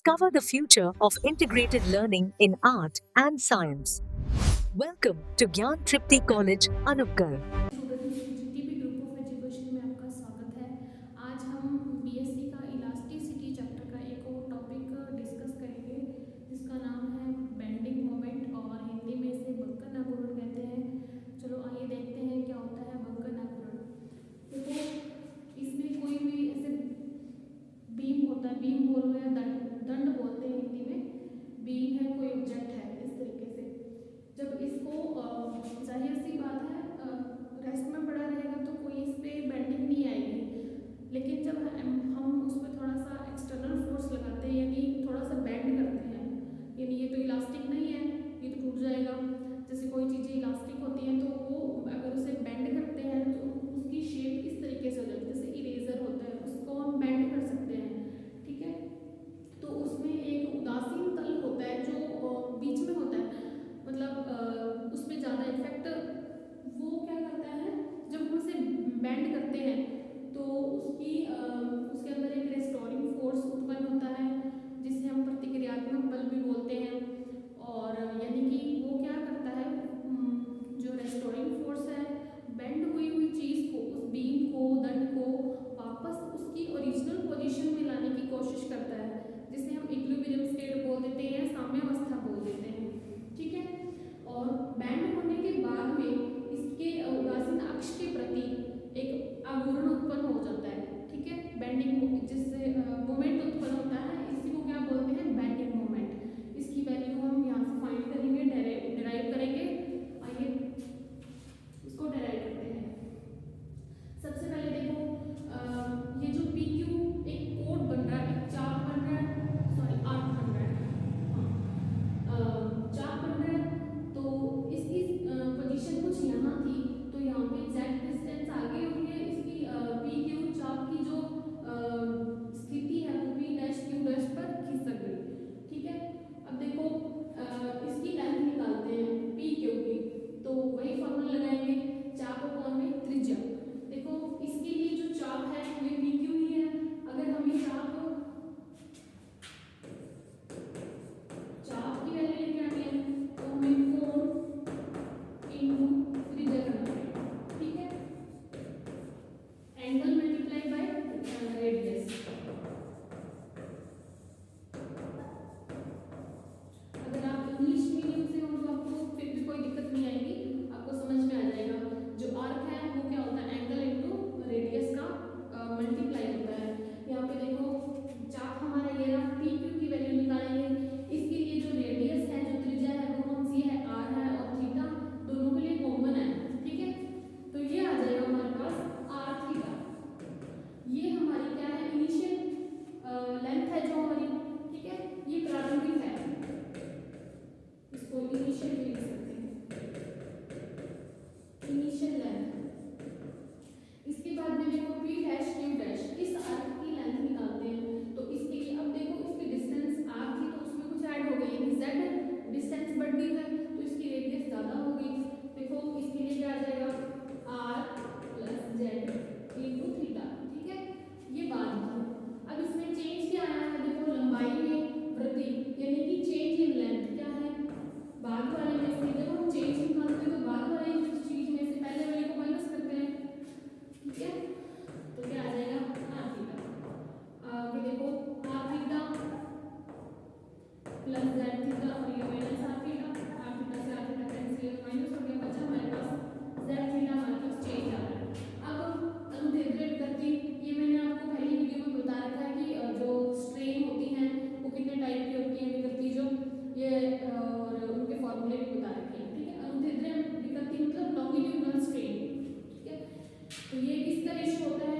discover the future of integrated learning in art and science. Welcome to Gyan Tripti College, Anupkar. Students GTP group of education में आपका स्वागत है। आज हम BSc का elasticity chapter का एक और टॉपिक डिस्कस करेंगे जिसका नाम है बेंडिंग मोमेंट और हिंदी में इसे बंकर आघूर्ण कहते हैं। चलो आइए देखते हैं क्या होता है बंकर आघूर्ण। देखो इसमें कोई भी ऐसे बीम होता है, बीम बोलो या दंड दंड बोलते हैं हिंदी में। बीम है, कोई ऑब्जेक्ट है, इस तरीके से जब इसको जाहिर सी बात है रेस्ट में पड़ा रहेगा तो कोई इस पर बेंडिंग नहीं आएगी। लेकिन जब हम उस पर थोड़ा सा एक्सटर्नल फोर्स लगाते हैं यानी थोड़ा सा बेंड करते हैं, यानी ये तो इलास्टिक नहीं है, ये तो टूट जाएगा। जैसे कोई चीज़ें इलास्टिक होती हैं तो वो अगर उसे बेंड करते हैं तो उसकी शेप इस तरीके से हो जाती है। जैसे इरेजर होता है उसको हम बेंड कर सकते हैं, ठीक है। तो उसमें एक उदासीन तल होता है जो बीच में होता है, मतलब उसमें ज़्यादा इफेक्ट वो क्या करता है जब हम उसे बेंड करते हैं तो उसके अंदर एक रेस्टोरिंग फोर्स उत्पन्न होता है जिसे हम प्रतिक्रियात्मक बल भी बोलते हैं। और यानी कि वो क्या करता है, जो रेस्टोरिंग फोर्स है बेंड हुई हुई चीज़ को, उस बीम को, दंड को वापस उसकी ओरिजिनल पोजीशन में लाने की कोशिश करता है, जिसे हम इक्विलिब्रियम स्टेट बोल देते हैं, साम्यावस्था बोल देते हैं, ठीक है। और बैंड होने के बाद में इसके उदासीन अक्ष के प्रति एक आघूर्ण उत्पन्न हो जाता है, ठीक है। बेंडिंग जिससे मोमेंट उत्पन्न होता है, इसी को क्या बोलते हैं, बेंडिंग मोमेंट। इसकी वैल्यू हम यहाँ से फाइंड करेंगे, डिराइव करेंगे। आइए इसको डिराइव करते हैं। सबसे पहले देखो ये जो पी क्यू एक कोड बन रहा है, एक चाप बन रहा है, सॉरी आर्क बन रहा है, चाप बन रहा है। तो इसकी पोजीशन कुछ यहाँ थी, तो यहाँ पे जेड डिस्टेंस आगे होंगे, इसकी पी क्यू चाप की जो स्थिति है वो पी डैश क्यू डैश पर खिसक गई, ठीक है। अब देखो इसकी लेंथ निकालते हैं पी क्यू की, तो वही फॉर्मूला लगाएंगे, चाप अपॉन में त्रिज्या। देखो इसके लिए जो चाप है ये पी क्यू ही है। अगर हम ये चाप की वैल्यू लेके आनी है तो हमें कोण इनटू त्रिज्या करना पड़ेगा, ठीक है। Angle multiply by radius. अगर आप इंग्लिश मीडियम से हो तो आपको फिर भी कोई दिक्कत नहीं आएगी, आपको समझ में आ जाएगा। जो आर्क है वो क्या होता है, एंगल इनटू रेडियस का मल्टीप्लाई होता है। यहाँ पे देखो चाप हमारा ये रहा, पी क्यू की वैल्यू निकालेंगे। इसके लिए जो रेडियस है, जो त्रिज्या है वो कौन सी है, आर है, और थीटा दोनों के लिए कॉमन है, ठीक है। तो ये आ जाएगा हमारे पास आर थीटा। ये हमारी क्या है, इनिशियल लेंथ है जो हमारी, ठीक है, ये प्रारंभिक है, इसको इनिशियल भी लिख सकते हैं, इनिशियल लेंथ। इसके बाद में देखो पी डैश क्यू डैश, इस आर्क की लेंथ निकालते हैं। तो इसके लिए अब देखो इसकी डिस्टेंस आर थी तो उसमें कुछ ऐड हो गई, यानी जेड डिस्टेंस बढ़ गई है तो इसकी रेडियस ज़्यादा हो गई। देखो इसके लिए क्या आ जाएगा, R plus Z into theta, ठीक है। ये बात की। अब इसमें चेंज क्या आया है, देखो लंबाई में वृद्धि, यानी कि चेंज इन लेंथ क्या है, बाद वाले में से जब हम चेंज निकालते हैं तो बाद वाली चीज में से पहले वाले को माइनस करते हैं, ठीक है। तो क्या आ जाएगा, आर थीटा। आगे देखो R theta plus Z theta और ये minus R theta, R theta से आर थीटा कैंसिल माइनस हो गया, बचा हमारे पास जेड थीटा, हमारे पास चेंज आ रहा है। अब अनुदैर्ध्य गति, ये मैंने आपको पहली वीडियो में बता रखा है कि जो स्ट्रेन होती हैं वो कितने टाइप की होती है, विकृति जो ये और उनके फॉर्मूले भी बता रखे हैं, ठीक है। अनुदैर्ध्य विकृति मतलब लॉन्गिट्यूडनल स्ट्रेन, ठीक है। तो ये किसका रेशियो होता है,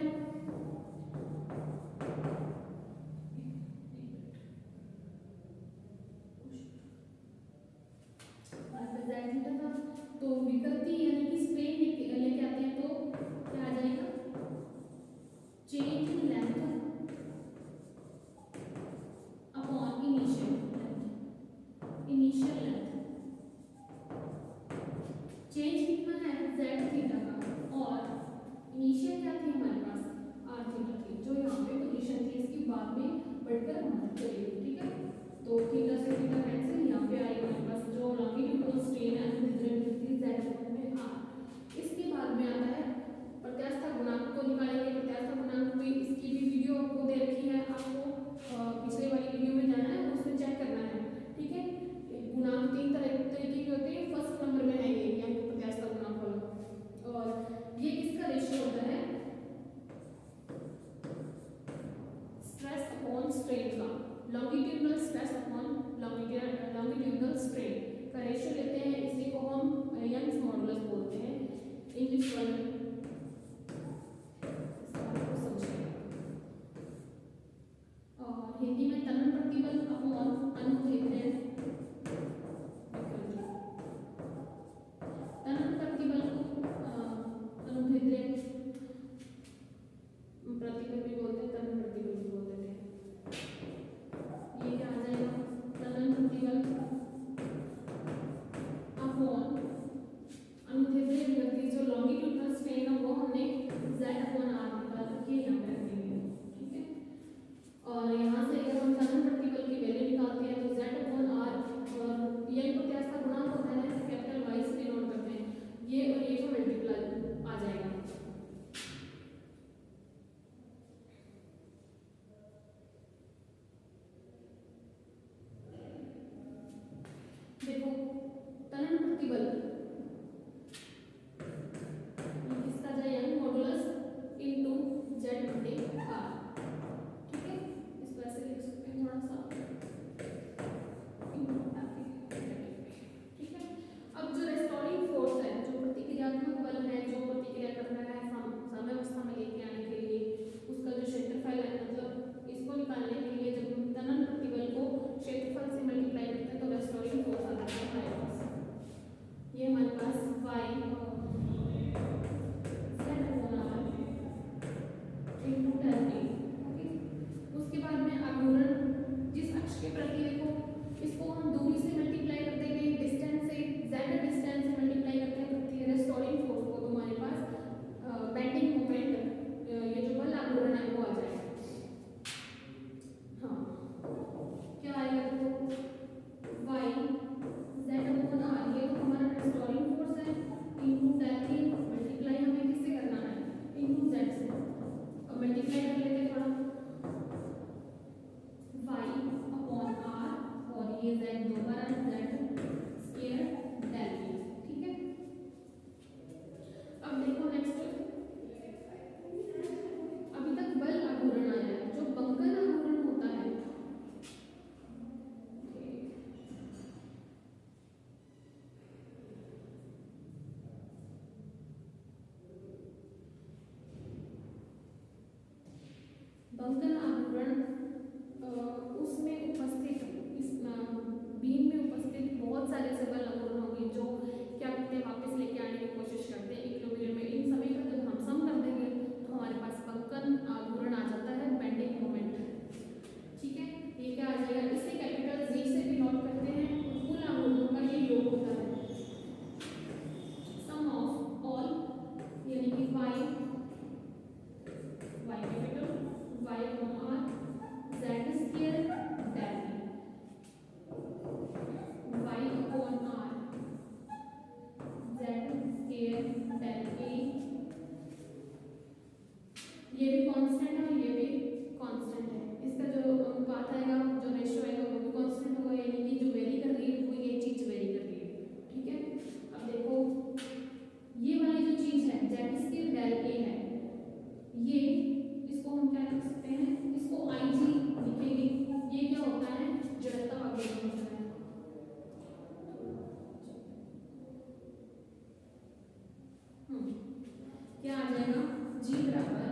वाई सेट होना इनटू डेल टी। ओके, उसके बाद में आघूर्ण जिस अक्ष के प्रति देखो इसको हम दूरी से मल्टीप्लाई कर देंगे, डिस्टेंस से ज्यादा डिस्टेंस से मल्टीप्लाई करते हैं रेस्टोरिंग फोर्स को, तो हमारे पास बेंडिंग मोमेंट ये जो बल आघूर्ण है वो आ जाएगा। हाँ, क्या आएगा तो वाई जेड अपॉन आर, ये तो हमारा रेस्टोरिंग फोर्स है, इनटू डेल टी, मल्टीप्लाई हमें किससे करना है, इनटू जेड से। अब मल्टीप्लाई कर लेते हैं थोड़ा, वाई अपॉन आर और ये जेड दोबारा जेड स्क्वायर डेल टी। ठीक है, अब देखो नेक्स्ट, अभी तक बल आघूर्ण आया है, जो बंकन आघूर्ण होता है बंकन आघूर्ण उसमें उपस्थित इस बीम में उपस्थित बहुत सारे ऐसे बल आघूर्ण होंगे जो क्या करते हैं, वापस लेके आने की कोशिश करते हैं इक्विलिब्रियम में। इन सभी का जब हम सम कर देंगे तो हमारे पास बंकन आघूर्ण आ जाता है, बेंडिंग मोमेंट। ठीक है, ये क्या आ जाएगा, इसे कैपिटल जी से भी नोट करते हैं, कुल आघूर्णों का ये योग होता है, सम ऑफ ऑल, यानी कि Y capital Y upon R Z square del T, Y upon R Z square del T, ये भी कांस्टेंट है और ये भी कांस्टेंट है, इसका जो अनुपात आएगा, जो रेशियो आएगा वो भी कांस्टेंट होगा, यानी कि जो वेरी कर रही है वो ये चीज वेरी कर रही है। ठीक है, अब देखो ये वाली जो चीज है जेड स्क्वायर डेल ए है, ये इसको हम क्या लिख सकते हैं, इसको आई जी लिखेंगे, ये क्या होता है, जड़ता आघूर्ण होता है। क्या आ जाएगा, जी बराबर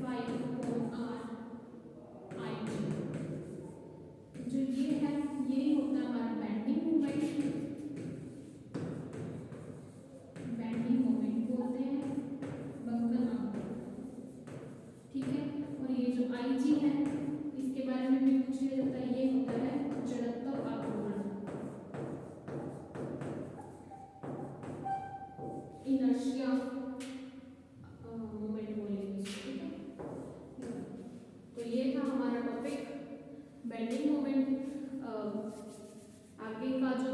वाई अपॉन आर आई जी, जो ये है ये होता है हमारा बेंडिंग मोमेंट, बेंडिंग मोमेंट बोलते हैं बंकन आघूर्ण। ठीक है, और ये जो आई जी है इसके बारे में भी पूछ लिया जाता है, ये होता है जड़त्व आघूर्ण, इनर्शिया मोमेंट बोलेंगे इसको। ठीक है, तो ये था हमारा टॉपिक बेंडिंग मोमेंट। आगे का जो